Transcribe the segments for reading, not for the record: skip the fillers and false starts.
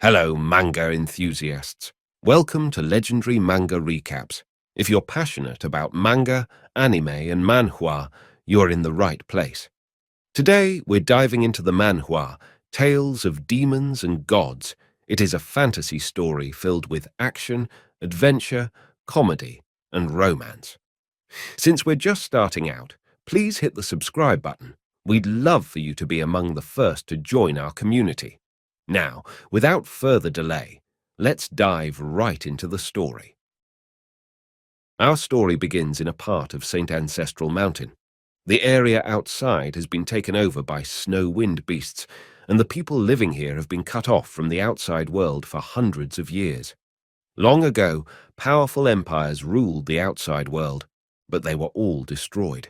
Hello, manga enthusiasts. Welcome to Legendary Manga Recaps. If you're passionate about manga, anime, and manhwa, you're in the right place. Today, we're diving into the manhwa, Tales of Demons and Gods. It is a fantasy story filled with action, adventure, comedy, and romance. Since we're just starting out, please hit the subscribe button. We'd love for you to be among the first to join our community. Now, without further delay, let's dive right into the story. Our story begins in a part of St. Ancestral Mountain. The area outside has been taken over by snow wind beasts, and the people living here have been cut off from the outside world for hundreds of years. Long ago, powerful empires ruled the outside world, but they were all destroyed.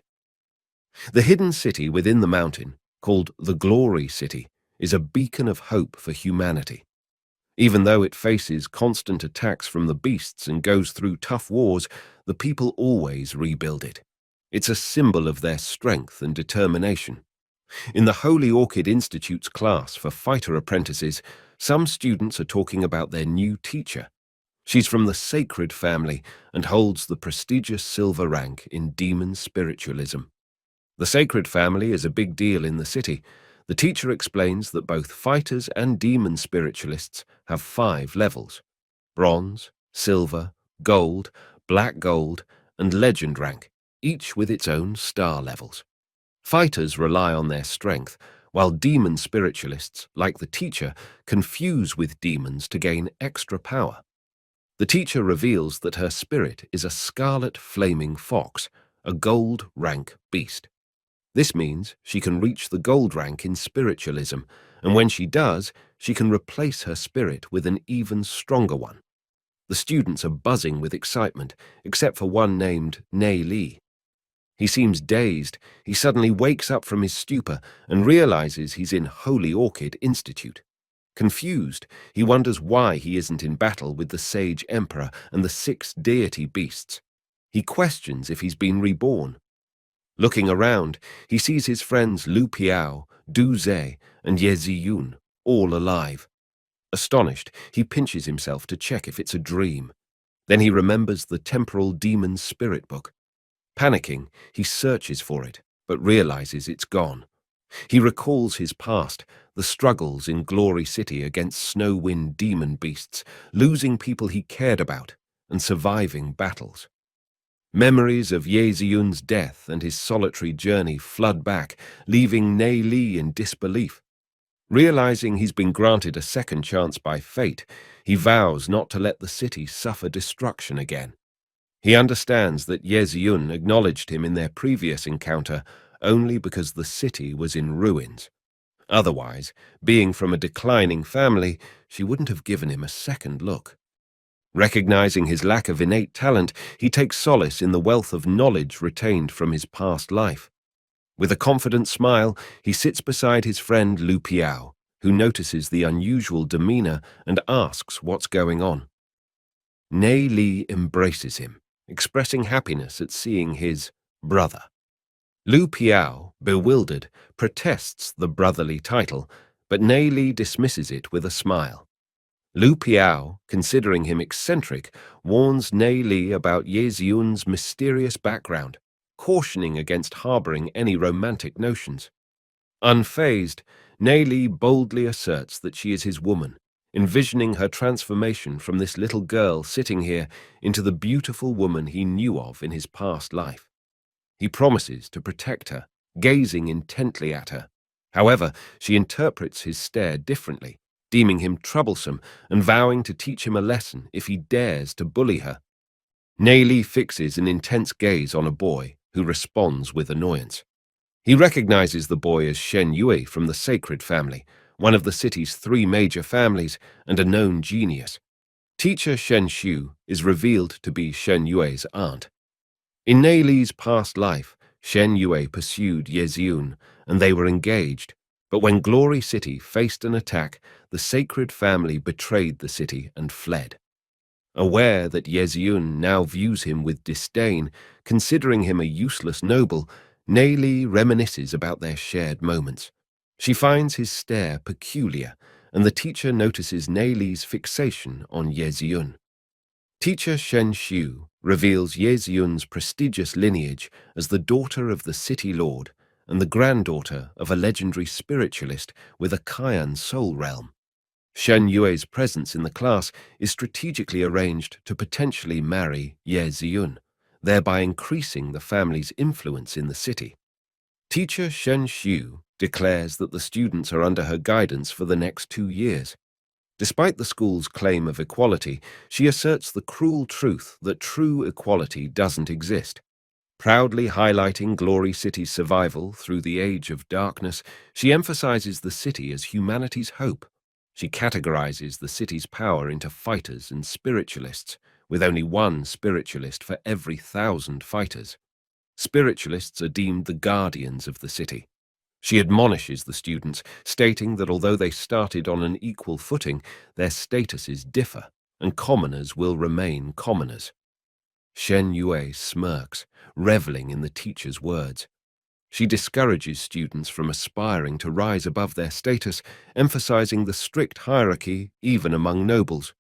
The hidden city within the mountain, called the Glory City, is a beacon of hope for humanity. Even though it faces constant attacks from the beasts and goes through tough wars, the people always rebuild it. It's a symbol of their strength and determination. In the Holy Orchid Institute's class for fighter apprentices, some students are talking about their new teacher. She's from the Sacred family and holds the prestigious silver rank in demon spiritualism. The Sacred family is a big deal in the city. The teacher explains that both fighters and demon spiritualists have 5 levels: bronze, silver, gold, black gold, and legend rank, each with its own star levels. Fighters rely on their strength, while demon spiritualists, like the teacher, can fuse with demons to gain extra power. The teacher reveals that her spirit is a scarlet flaming fox, a gold rank beast. This means she can reach the gold rank in spiritualism, and when she does, she can replace her spirit with an even stronger one. The students are buzzing with excitement, except for one named Nie Li. He seems dazed. He suddenly wakes up from his stupor and realizes he's in Holy Orchid Institute. Confused, he wonders why he isn't in battle with the Sage Emperor and the 6 deity beasts. He questions if he's been reborn. Looking around, he sees his friends Lu Piao, Du Ze, and Ye Ziyun, all alive. Astonished, he pinches himself to check if it's a dream. Then he remembers the temporal demon's spirit book. Panicking, he searches for it, but realizes it's gone. He recalls his past, the struggles in Glory City against snow-wind demon beasts, losing people he cared about, and surviving battles. Memories of Ye Ziyun's death and his solitary journey flood back, leaving Nie Li in disbelief. Realizing he's been granted a second chance by fate, he vows not to let the city suffer destruction again. He understands that Ye Ziyun acknowledged him in their previous encounter only because the city was in ruins. Otherwise, being from a declining family, she wouldn't have given him a second look. Recognizing his lack of innate talent, he takes solace in the wealth of knowledge retained from his past life. With a confident smile, he sits beside his friend Lu Piao, who notices the unusual demeanor and asks what's going on. Nie Li embraces him, expressing happiness at seeing his brother. Lu Piao, bewildered, protests the brotherly title, but Nie Li dismisses it with a smile. Lu Piao, considering him eccentric, warns Nie Li about Ye Ziyun's mysterious background, cautioning against harboring any romantic notions. Unfazed, Nie Li boldly asserts that she is his woman, envisioning her transformation from this little girl sitting here into the beautiful woman he knew of in his past life. He promises to protect her, gazing intently at her. However, she interprets his stare differently, deeming him troublesome and vowing to teach him a lesson if he dares to bully her. Nie Li fixes an intense gaze on a boy, who responds with annoyance. He recognizes the boy as Shen Yue from the Sacred family, one of the city's 3 major families and a known genius. Teacher Shen Xiu is revealed to be Shen Yue's aunt. In Nie Li's past life, Shen Yue pursued Ye Ziyun, and they were engaged. But when Glory City faced an attack, the Sacred family betrayed the city and fled. Aware that Ye Ziyun now views him with disdain, considering him a useless noble, Nie Li reminisces about their shared moments. She finds his stare peculiar and the teacher notices Nie Li's fixation on Ye Ziyun. Teacher Shen Xiu reveals Ye Ziyun's prestigious lineage as the daughter of the city lord and the granddaughter of a legendary spiritualist with a Kaian soul realm. Shen Yue's presence in the class is strategically arranged to potentially marry Ye Ziyun, thereby increasing the family's influence in the city. Teacher Shen Xiu declares that the students are under her guidance for the next 2 years. Despite the school's claim of equality, she asserts the cruel truth that true equality doesn't exist. Proudly highlighting Glory City's survival through the age of darkness, she emphasizes the city as humanity's hope. She categorizes the city's power into fighters and spiritualists, with only one spiritualist for every 1,000 fighters. Spiritualists are deemed the guardians of the city. She admonishes the students, stating that although they started on an equal footing, their statuses differ, and commoners will remain commoners. Shen Yue smirks, reveling in the teacher's words. She discourages students from aspiring to rise above their status, emphasizing the strict hierarchy even among nobles.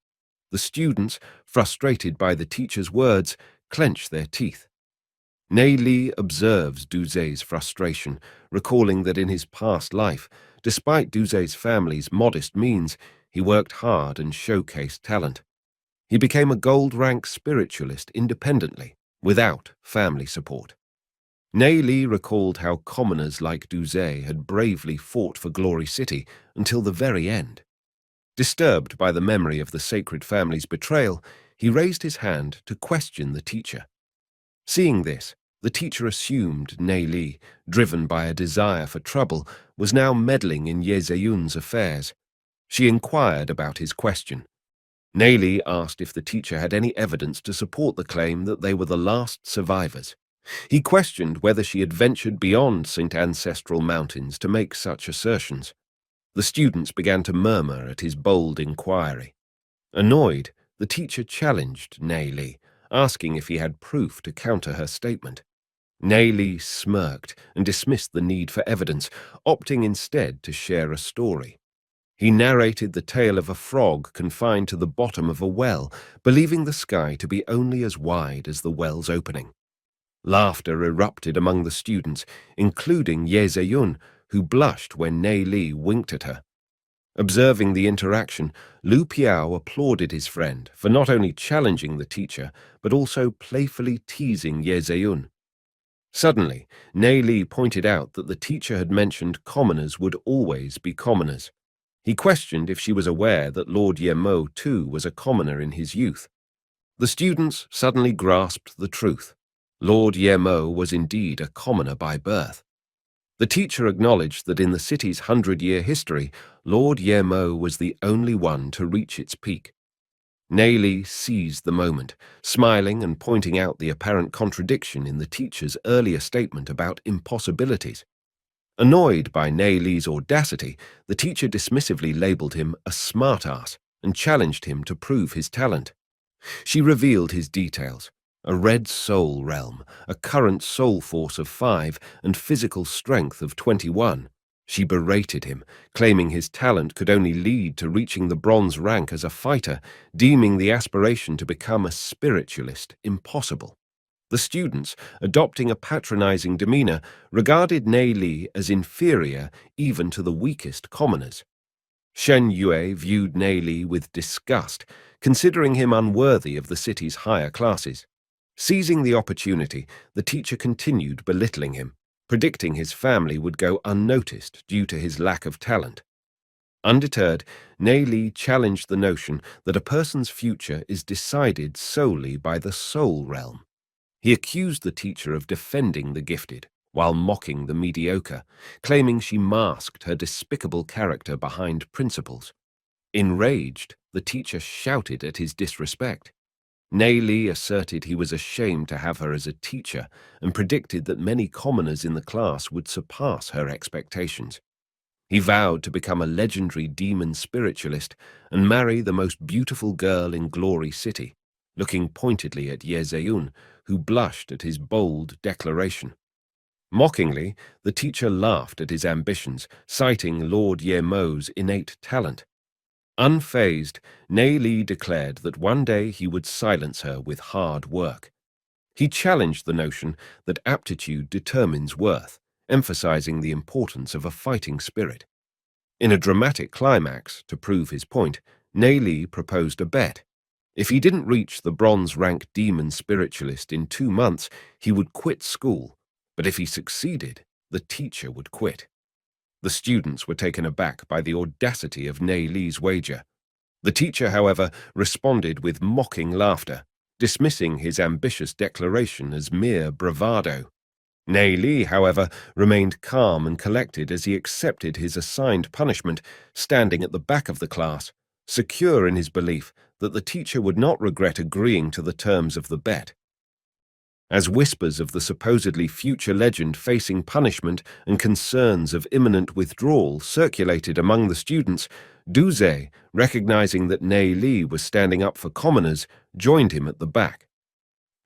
The students, frustrated by the teacher's words, clench their teeth. Nie Li observes Du Zhe's frustration, recalling that in his past life, despite Du Zhe's family's modest means, he worked hard and showcased talent. He became a gold-rank spiritualist independently, without family support. Nie Li recalled how commoners like Du Zhe had bravely fought for Glory City until the very end. Disturbed by the memory of the sacred family's betrayal, he raised his hand to question the teacher. Seeing this, the teacher assumed Nie Li, driven by a desire for trouble, was now meddling in Ye Ziyun's affairs. She inquired about his question. Nie Li asked if the teacher had any evidence to support the claim that they were the last survivors. He questioned whether she had ventured beyond St. Ancestral Mountains to make such assertions. The students began to murmur at his bold inquiry. Annoyed, the teacher challenged Nie Li, asking if he had proof to counter her statement. Nie Li smirked and dismissed the need for evidence, opting instead to share a story. He narrated the tale of a frog confined to the bottom of a well, believing the sky to be only as wide as the well's opening. Laughter erupted among the students, including Ye Ziyun, who blushed when Nie Li winked at her. Observing the interaction, Lu Piao applauded his friend for not only challenging the teacher, but also playfully teasing Ye Ziyun. Suddenly, Nie Li pointed out that the teacher had mentioned commoners would always be commoners. He questioned if she was aware that Lord Ye Mo too was a commoner in his youth. The students suddenly grasped the truth. Lord Ye Mo was indeed a commoner by birth. The teacher acknowledged that in the city's 100-year history, Lord Ye Mo was the only one to reach its peak. Nie Li seized the moment, smiling and pointing out the apparent contradiction in the teacher's earlier statement about impossibilities. Annoyed by Nie Li's audacity, the teacher dismissively labeled him a smartass and challenged him to prove his talent. She revealed his details: a red soul realm, a current soul force of 5, and physical strength of 21. She berated him, claiming his talent could only lead to reaching the bronze rank as a fighter, deeming the aspiration to become a spiritualist impossible. The students, adopting a patronizing demeanor, regarded Nie Li as inferior even to the weakest commoners. Shen Yue viewed Nie Li with disgust, considering him unworthy of the city's higher classes. Seizing the opportunity, the teacher continued belittling him, predicting his family would go unnoticed due to his lack of talent. Undeterred, Nie Li challenged the notion that a person's future is decided solely by the soul realm. He accused the teacher of defending the gifted, while mocking the mediocre, claiming she masked her despicable character behind principles. Enraged, the teacher shouted at his disrespect. Nie Li asserted he was ashamed to have her as a teacher and predicted that many commoners in the class would surpass her expectations. He vowed to become a legendary demon spiritualist and marry the most beautiful girl in Glory City, looking pointedly at Ye Ziyun, who blushed at his bold declaration. Mockingly, the teacher laughed at his ambitions, citing Lord Ye Mo's innate talent. Unfazed, Nie Li declared that one day he would silence her with hard work. He challenged the notion that aptitude determines worth, emphasizing the importance of a fighting spirit. In a dramatic climax, to prove his point, Nie Li proposed a bet. If he didn't reach the bronze rank demon spiritualist in 2 months, he would quit school, but if he succeeded, the teacher would quit. The students were taken aback by the audacity of Nie Li's wager. The teacher, however, responded with mocking laughter, dismissing his ambitious declaration as mere bravado. Nie Li, however, remained calm and collected as he accepted his assigned punishment, standing at the back of the class, secure in his belief that the teacher would not regret agreeing to the terms of the bet. As whispers of the supposedly future legend facing punishment and concerns of imminent withdrawal circulated among the students, Duze, recognizing that Nie Li was standing up for commoners, joined him at the back.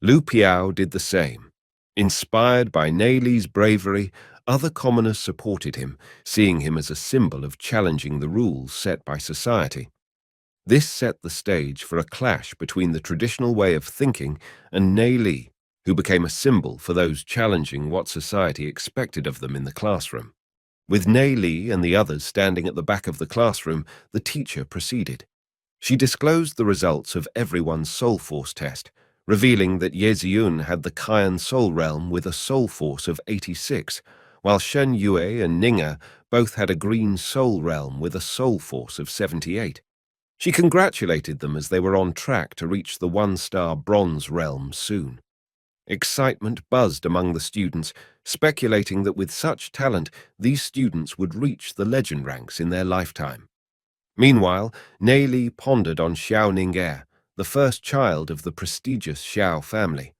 Lu Piao did the same. Inspired by Nie Li's bravery, other commoners supported him, seeing him as a symbol of challenging the rules set by society. This set the stage for a clash between the traditional way of thinking and Nie Li, who became a symbol for those challenging what society expected of them in the classroom. With Nie Li and the others standing at the back of the classroom, the teacher proceeded. She disclosed the results of everyone's soul force test, revealing that Ye Ziyun had the Kaian soul realm with a soul force of 86, while Shen Yue and Ninga both had a green soul realm with a soul force of 78. She congratulated them as they were on track to reach the one-star bronze realm soon. Excitement buzzed among the students, speculating that with such talent, these students would reach the legend ranks in their lifetime. Meanwhile, Nie Li pondered on Xiao Ning'er, the first child of the prestigious Xiao family.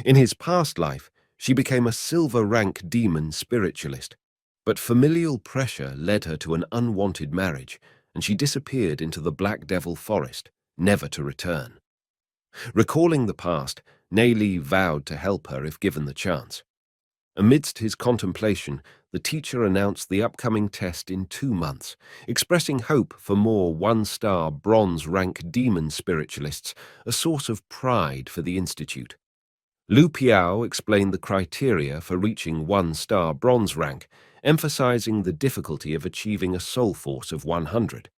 In his past life, she became a silver-rank demon spiritualist, but familial pressure led her to an unwanted marriage, and she disappeared into the Black Devil Forest, never to return. Recalling the past, Nie Li vowed to help her if given the chance. Amidst his contemplation, the teacher announced the upcoming test in 2 months, expressing hope for more one-star bronze-rank demon spiritualists, a source of pride for the institute. Lu Piao explained the criteria for reaching one-star bronze rank, emphasizing the difficulty of achieving a soul force of 100.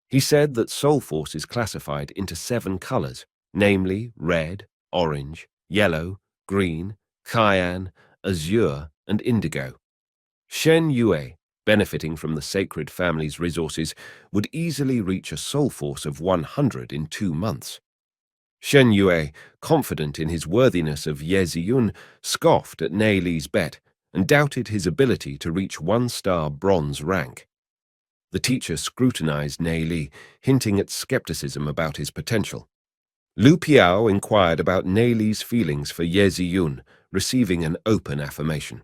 He said that soul force is classified into 7 colors, namely red, orange, yellow, green, cyan, azure, and indigo. Shen Yue, benefiting from the sacred family's resources, would easily reach a soul force of 100 in 2 months. Shen Yue, confident in his worthiness of Ye Ziyun, scoffed at Nie Li's bet and doubted his ability to reach one-star bronze rank. The teacher scrutinized Nie Li, hinting at skepticism about his potential. Lu Piao inquired about Nie Li's feelings for Ye Ziyun, receiving an open affirmation.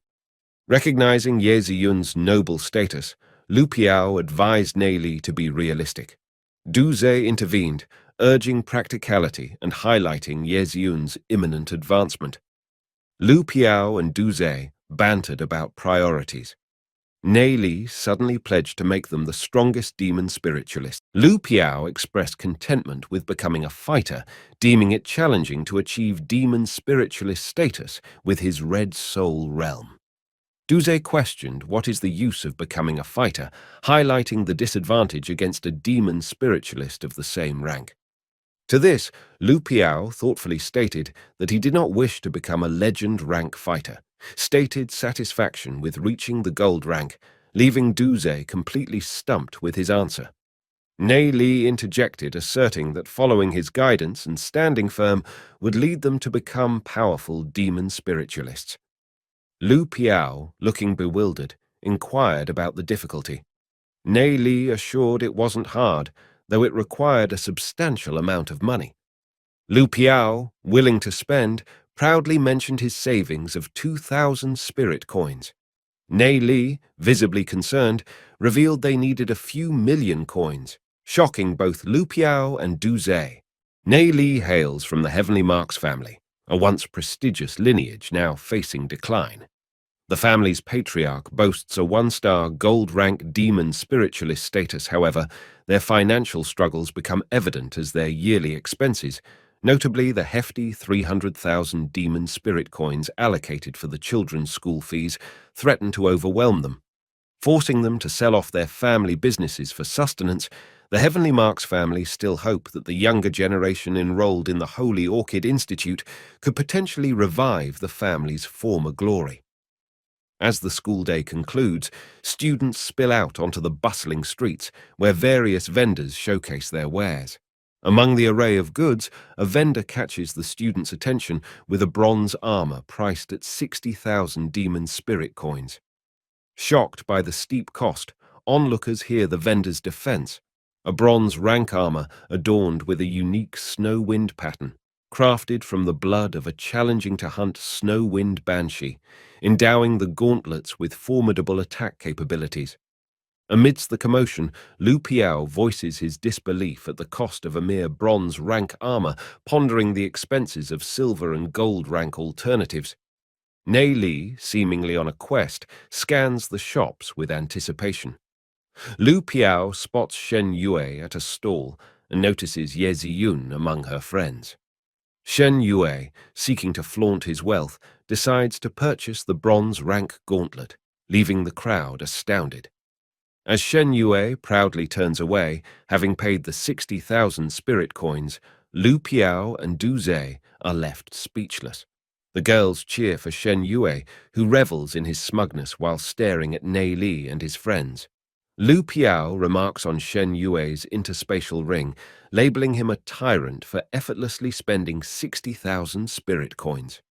Recognizing Ye Ziyun's noble status, Lu Piao advised Nie Li to be realistic. Duze intervened, urging practicality and highlighting Ye Ziyun's imminent advancement. Lu Piao and Duze bantered about priorities. Nie Li suddenly pledged to make them the strongest demon spiritualist. Lu Piao expressed contentment with becoming a fighter, deeming it challenging to achieve demon spiritualist status with his red soul realm. Duze questioned what is the use of becoming a fighter, highlighting the disadvantage against a demon spiritualist of the same rank. To this, Lu Piao thoughtfully stated that he did not wish to become a legend rank fighter, stated satisfaction with reaching the gold rank, leaving Duze completely stumped with his answer. Nie Li interjected, asserting that following his guidance and standing firm would lead them to become powerful demon spiritualists. Lu Piao, looking bewildered, inquired about the difficulty. Nie Li assured it wasn't hard, though it required a substantial amount of money. Lu Piao, willing to spend, proudly mentioned his savings of 2,000 spirit coins. Nie Li, visibly concerned, revealed they needed a few million coins, shocking both Lu Piao and Duze. Nie Li hails from the Heavenly Marks family, a once prestigious lineage now facing decline. The family's patriarch boasts a one-star gold-rank demon spiritualist status. However, their financial struggles become evident as their yearly expenses, notably the hefty 300,000 demon spirit coins allocated for the children's school fees, threaten to overwhelm them. Forcing them to sell off their family businesses for sustenance, the Heavenly Marks family still hope that the younger generation enrolled in the Holy Orchid Institute could potentially revive the family's former glory. As the school day concludes, students spill out onto the bustling streets where various vendors showcase their wares. Among the array of goods, a vendor catches the students' attention with a bronze armor priced at 60,000 demon spirit coins. Shocked by the steep cost, onlookers hear the vendor's defense: a bronze rank armor adorned with a unique snow wind pattern, crafted from the blood of a challenging-to-hunt snow wind banshee, endowing the gauntlets with formidable attack capabilities. Amidst the commotion, Lu Piao voices his disbelief at the cost of a mere bronze rank armor, pondering the expenses of silver and gold rank alternatives. Nie Li, seemingly on a quest, scans the shops with anticipation. Lu Piao spots Shen Yue at a stall and notices Ye Ziyun among her friends. Shen Yue, seeking to flaunt his wealth, decides to purchase the bronze rank gauntlet, leaving the crowd astounded. As Shen Yue proudly turns away, having paid the 60,000 spirit coins, Lu Piao and Du Ze are left speechless. The girls cheer for Shen Yue, who revels in his smugness while staring at Nie Li and his friends. Lu Piao remarks on Shen Yue's interspatial ring, labeling him a tyrant for effortlessly spending 60,000 spirit coins.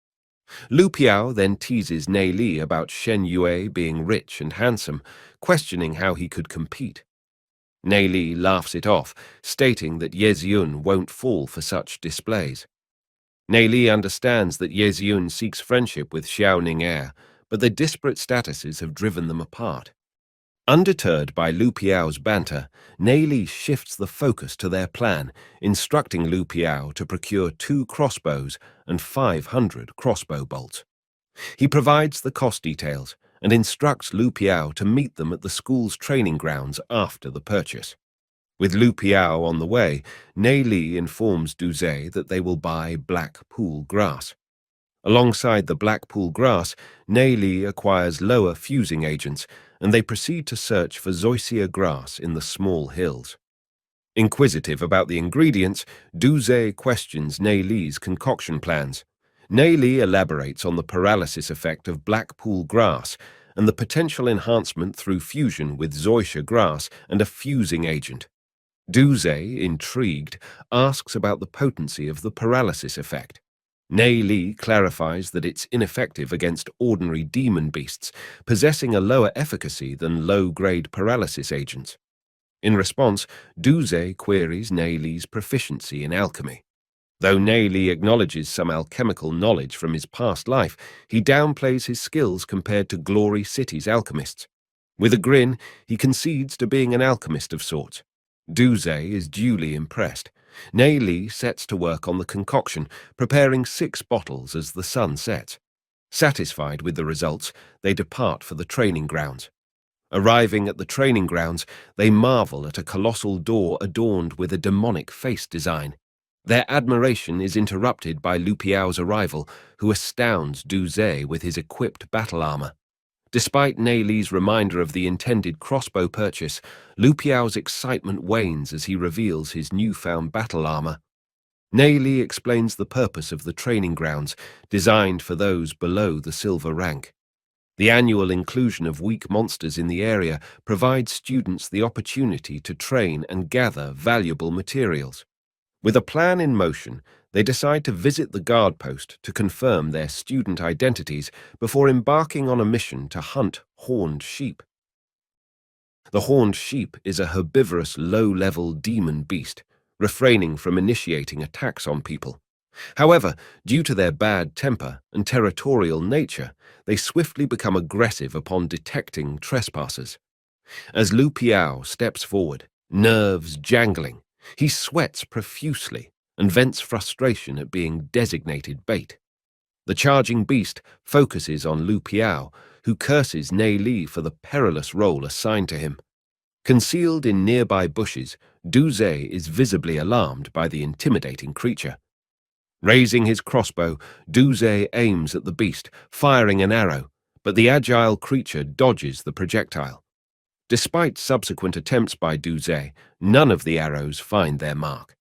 Lu Piao then teases Nie Li about Shen Yue being rich and handsome, questioning how he could compete. Nie Li laughs it off, stating that Ye Ziyun won't fall for such displays. Nie Li understands that Ye Ziyun seeks friendship with Xiao Ning-er, but their disparate statuses have driven them apart. Undeterred by Lu Piao's banter, Nie Li shifts the focus to their plan, instructing Lu Piao to procure 2 crossbows and 500 crossbow bolts. He provides the cost details and instructs Lu Piao to meet them at the school's training grounds after the purchase. With Lu Piao on the way, Nie Li informs Du Ze that they will buy black pool grass. Alongside the black pool grass, Nie Li acquires lower fusing agents, and they proceed to search for zoysia grass in the small hills. Inquisitive about the ingredients, Du Ze questions Nie Li's concoction plans. Nie Li elaborates on the paralysis effect of black pool grass and the potential enhancement through fusion with zoysia grass and a fusing agent. Du Ze, intrigued, asks about the potency of the paralysis effect. Nie Li clarifies that it's ineffective against ordinary demon beasts, possessing a lower efficacy than low-grade paralysis agents. In response, Du Ze queries Nie Li's proficiency in alchemy. Though Nie Li acknowledges some alchemical knowledge from his past life, he downplays his skills compared to Glory City's alchemists. With a grin, he concedes to being an alchemist of sorts. Du Ze is duly impressed. Nie Li sets to work on the concoction, preparing 6 bottles as the sun sets. Satisfied with the results, they depart for the training grounds. Arriving at the training grounds, they marvel at a colossal door adorned with a demonic face design. Their admiration is interrupted by Lu Piao's arrival, who astounds Du Ze with his equipped battle armor. Despite Nie Li's reminder of the intended crossbow purchase, Lu Piao's excitement wanes as he reveals his newfound battle armor. Nie Li explains the purpose of the training grounds, designed for those below the silver rank. The annual inclusion of weak monsters in the area provides students the opportunity to train and gather valuable materials. With a plan in motion, they decide to visit the guard post to confirm their student identities before embarking on a mission to hunt horned sheep. The horned sheep is a herbivorous, low-level demon beast, refraining from initiating attacks on people. However, due to their bad temper and territorial nature, they swiftly become aggressive upon detecting trespassers. As Lu Piao steps forward, nerves jangling, he sweats profusely and vents frustration at being designated bait. The charging beast focuses on Lu Piao, who curses Nie Li for the perilous role assigned to him. Concealed in nearby bushes, Duze is visibly alarmed by the intimidating creature. Raising his crossbow, Duze aims at the beast, firing an arrow, but the agile creature dodges the projectile. Despite subsequent attempts by Duze, none of the arrows find their mark.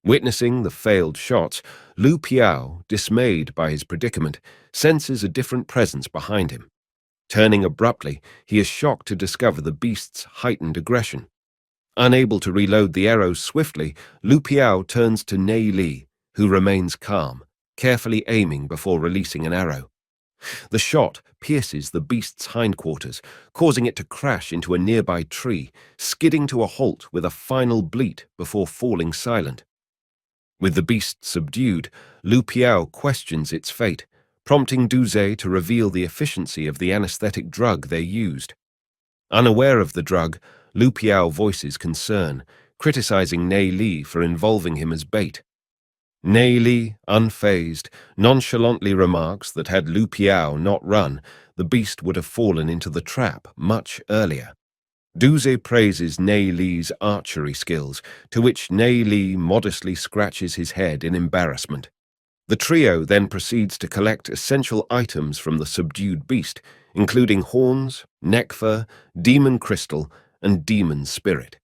Witnessing the failed shots, Lu Piao, dismayed by his predicament, senses a different presence behind him. Turning abruptly, he is shocked to discover the beast's heightened aggression. Unable to reload the arrows swiftly, Lu Piao turns to Nie Li, who remains calm, carefully aiming before releasing an arrow. The shot pierces the beast's hindquarters, causing it to crash into a nearby tree, skidding to a halt with a final bleat before falling silent. With the beast subdued, Lu Piao questions its fate, prompting Duze to reveal the efficiency of the anesthetic drug they used. Unaware of the drug, Lu Piao voices concern, criticizing Nie Li for involving him as bait. Nie Li, unfazed, nonchalantly remarks that had Lu Piao not run, the beast would have fallen into the trap much earlier. Duze praises Nie Li's archery skills, to which Nie Li modestly scratches his head in embarrassment. The trio then proceeds to collect essential items from the subdued beast, including horns, neck fur, demon crystal, and demon spirit.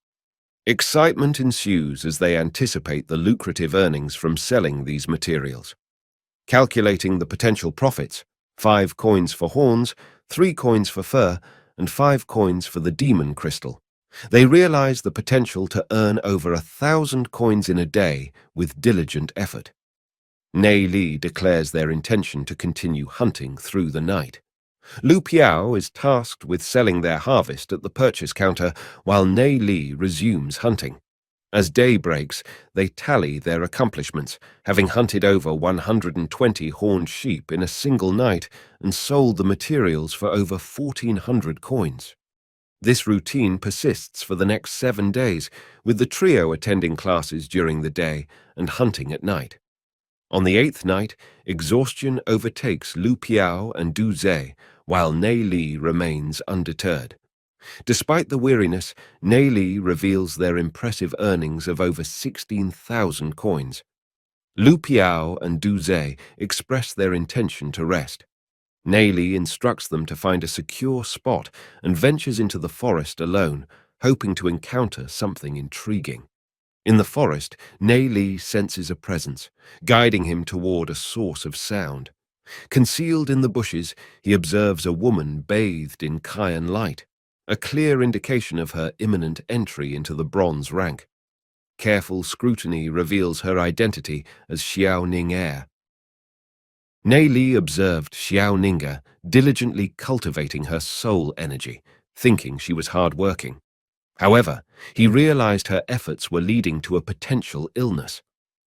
Excitement ensues as they anticipate the lucrative earnings from selling these materials. Calculating the potential profits, 5 coins for horns, 3 coins for fur, and 5 coins for the demon crystal, they realize the potential to earn over 1,000 coins in a day with diligent effort. Nie Li declares their intention to continue hunting through the night. Lu Piao is tasked with selling their harvest at the purchase counter, while Nie Li resumes hunting. As day breaks, they tally their accomplishments, having hunted over 120 horned sheep in a single night and sold the materials for over 1,400 coins. This routine persists for the next 7 days, with the trio attending classes during the day and hunting at night. On the 8th night, exhaustion overtakes Lu Piao and Duze, while Nie Li remains undeterred. Despite the weariness, Nie Li reveals their impressive earnings of over 16,000 coins. Lu Piao and Duze express their intention to rest. Nie Li instructs them to find a secure spot and ventures into the forest alone, hoping to encounter something intriguing. In the forest, Nie Li senses a presence, guiding him toward a source of sound. Concealed in the bushes, he observes a woman bathed in cyan light, a clear indication of her imminent entry into the bronze rank. Careful scrutiny reveals her identity as Xiao Ning. Nie Li observed Xiao Ning diligently cultivating her soul energy, thinking she was hard-working. However, he realized her efforts were leading to a potential illness.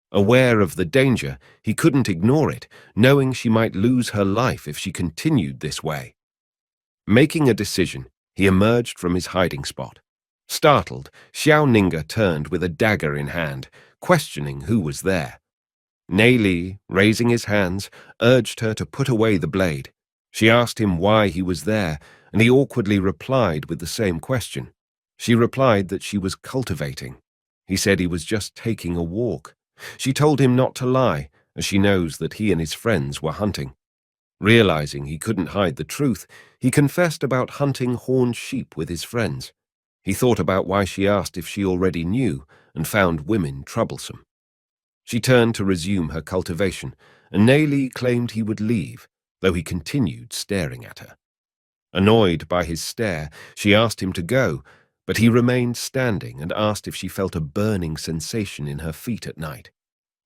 Aware of the danger, he couldn't ignore it, knowing she might lose her life if she continued this way. Making a decision, he emerged from his hiding spot. Startled, Xiao Ning turned with a dagger in hand, questioning who was there. Nie Li, raising his hands, urged her to put away the blade. She asked him why he was there, and he awkwardly replied with the same question. She replied that she was cultivating. He said he was just taking a walk. She told him not to lie, as she knows that he and his friends were hunting. Realizing he couldn't hide the truth, he confessed about hunting horned sheep with his friends. He thought about why she asked if she already knew, and found women troublesome. She turned to resume her cultivation, and Nie Li claimed he would leave, though he continued staring at her. Annoyed by his stare, she asked him to go, but he remained standing and asked if she felt a burning sensation in her feet at night.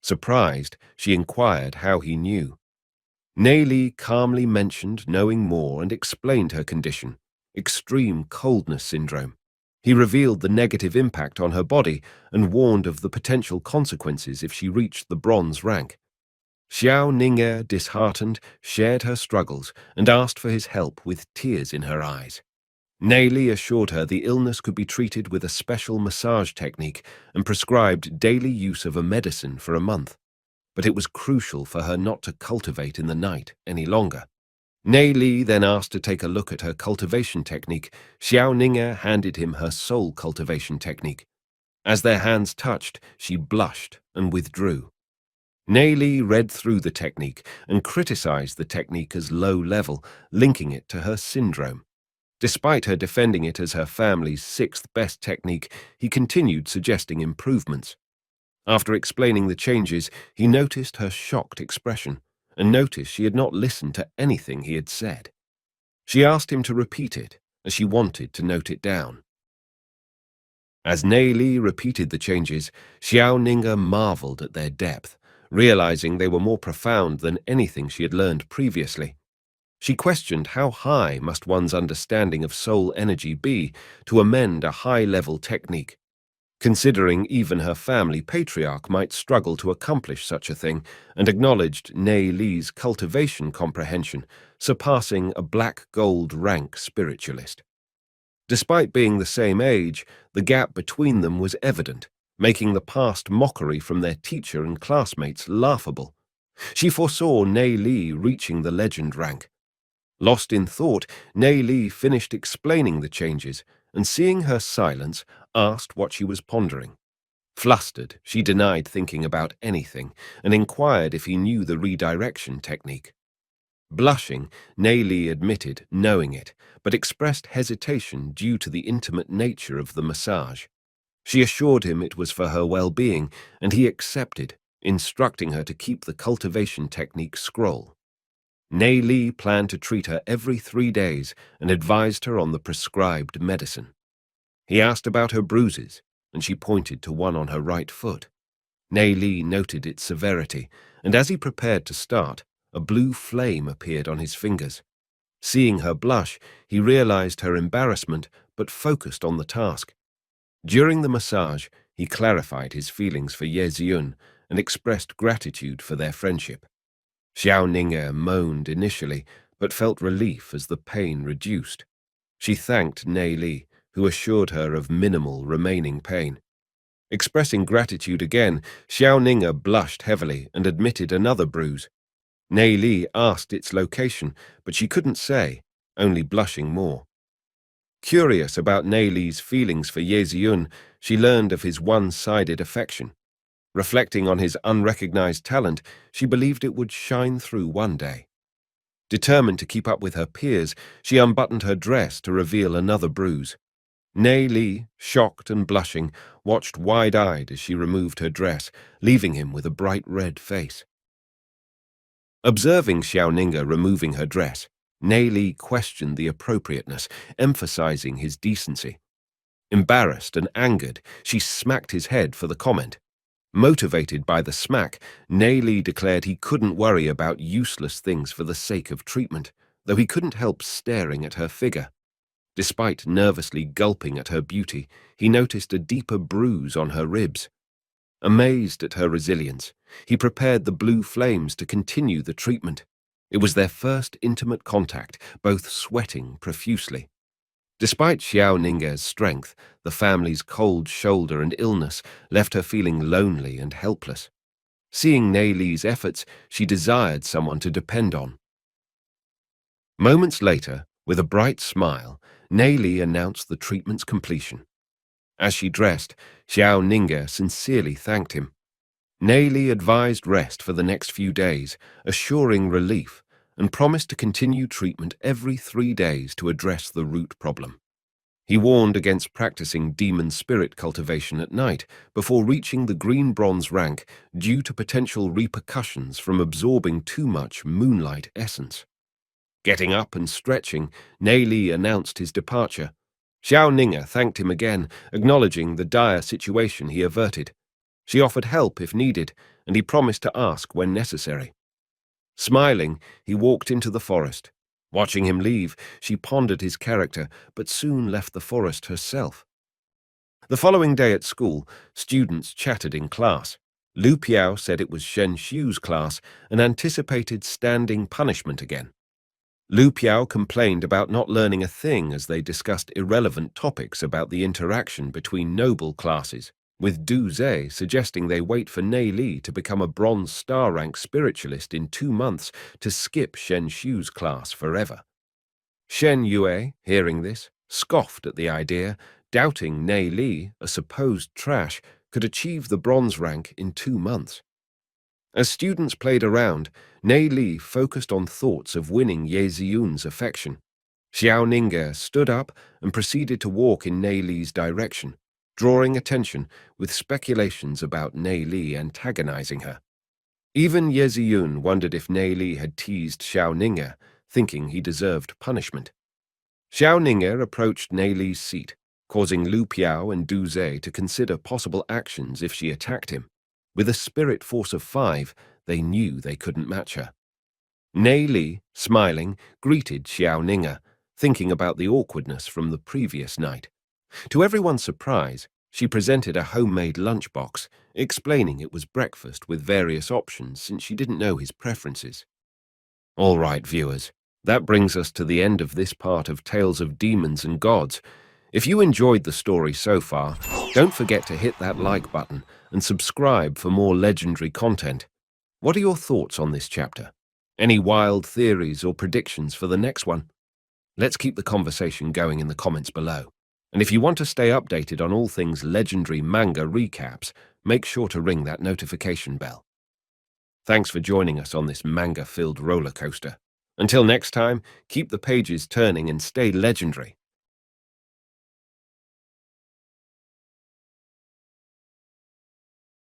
Surprised, she inquired how he knew. Nie Li calmly mentioned knowing more and explained her condition, extreme coldness syndrome. He revealed the negative impact on her body and warned of the potential consequences if she reached the bronze rank. Xiao Ning, disheartened, shared her struggles and asked for his help with tears in her eyes. Nie Li assured her the illness could be treated with a special massage technique and prescribed daily use of a medicine for a month, but it was crucial for her not to cultivate in the night any longer. Nie Li then asked to take a look at her cultivation technique. Xiao Ninger handed him her soul cultivation technique. As their hands touched, she blushed and withdrew. Nie Li read through the technique and criticized the technique as low level, linking it to her syndrome. Despite her defending it as her family's sixth best technique, he continued suggesting improvements. After explaining the changes, he noticed her shocked expression and noticed she had not listened to anything he had said. She asked him to repeat it, as she wanted to note it down. As Nie Li repeated the changes, Xiao Ninger marveled at their depth, realizing they were more profound than anything she had learned previously. She questioned how high must one's understanding of soul energy be to amend a high-level technique. Considering even her family patriarch might struggle to accomplish such a thing, and acknowledged Nie Li's cultivation comprehension, surpassing a black gold rank spiritualist. Despite being the same age, the gap between them was evident, making the past mockery from their teacher and classmates laughable. She foresaw Nie Li reaching the legend rank. Lost in thought, Nie Li finished explaining the changes, and seeing her silence, asked what she was pondering. Flustered, she denied thinking about anything, and inquired if he knew the redirection technique. Blushing, Nie Li admitted knowing it, but expressed hesitation due to the intimate nature of the massage. She assured him it was for her well-being, and he accepted, instructing her to keep the cultivation technique scroll. Nie Li planned to treat her every 3 days and advised her on the prescribed medicine. He asked about her bruises, and she pointed to one on her right foot. Nie Li noted its severity, and as he prepared to start, a blue flame appeared on his fingers. Seeing her blush, he realized her embarrassment but focused on the task. During the massage, he clarified his feelings for Ye Ziyun and expressed gratitude for their friendship. Xiao Ninger moaned initially, but felt relief as the pain reduced. She thanked Nie Li, who assured her of minimal remaining pain. Expressing gratitude again, Xiao Ninger blushed heavily and admitted another bruise. Nie Li asked its location, but she couldn't say, only blushing more. Curious about Nie Li's feelings for Ye Ziyun, she learned of his one-sided affection. Reflecting on his unrecognized talent, she believed it would shine through one day. Determined to keep up with her peers, she unbuttoned her dress to reveal another bruise. Nie Li, shocked and blushing, watched wide-eyed as she removed her dress, leaving him with a bright red face. Observing Xiao Ninger removing her dress, Nie Li questioned the appropriateness, emphasizing his decency. Embarrassed and angered, she smacked his head for the comment. Motivated by the smack, Nie Li declared he couldn't worry about useless things for the sake of treatment, though he couldn't help staring at her figure. Despite nervously gulping at her beauty, he noticed a deeper bruise on her ribs. Amazed at her resilience, he prepared the blue flames to continue the treatment. It was their first intimate contact, both sweating profusely. Despite Xiao Ninger's strength, the family's cold shoulder and illness left her feeling lonely and helpless. Seeing Nie Li's efforts, she desired someone to depend on. Moments later, with a bright smile, Nie Li announced the treatment's completion. As she dressed, Xiao Ninger sincerely thanked him. Nie Li advised rest for the next few days, assuring relief, and promised to continue treatment every 3 days to address the root problem. He warned against practicing demon spirit cultivation at night before reaching the green bronze rank due to potential repercussions from absorbing too much moonlight essence. Getting up and stretching, Nie Li announced his departure. Xiao Ninger thanked him again, acknowledging the dire situation he averted. She offered help if needed, and he promised to ask when necessary. Smiling, he walked into the forest. Watching him leave, she pondered his character, but soon left the forest herself. The following day at school, students chatted in class. Lu Piao said it was Shen Xiu's class and anticipated standing punishment again. Lu Piao complained about not learning a thing as they discussed irrelevant topics about the interaction between noble classes. with Du Zhe suggesting they wait for Nie Li to become a bronze star rank spiritualist in 2 months to skip Shen Xu's class forever. Shen Yue, hearing this, scoffed at the idea, doubting Nie Li, a supposed trash, could achieve the bronze rank in 2 months. As students played around, Nie Li focused on thoughts of winning Ye Ziyun's affection. Xiao Ninger stood up and proceeded to walk in Nie Li's direction, drawing attention with speculations about Nie Li antagonizing her. Even Ye Ziyun wondered if Nie Li had teased Xiao Ninger, thinking he deserved punishment. Xiao Ninger approached Nie Li's seat, causing Lu Piao and Du Zhe to consider possible actions if she attacked him. With a spirit force of 5, they knew they couldn't match her. Nie Li, smiling, greeted Xiao Ninger, thinking about the awkwardness from the previous night. To everyone's surprise, she presented a homemade lunchbox, explaining it was breakfast with various options since she didn't know his preferences. All right, viewers, that brings us to the end of this part of Tales of Demons and Gods. If you enjoyed the story so far, don't forget to hit that like button and subscribe for more legendary content. What are your thoughts on this chapter? Any wild theories or predictions for the next one? Let's keep the conversation going in the comments below. And if you want to stay updated on all things legendary manga recaps, make sure to ring that notification bell. Thanks for joining us on this manga-filled roller coaster. Until next time, keep the pages turning and stay legendary.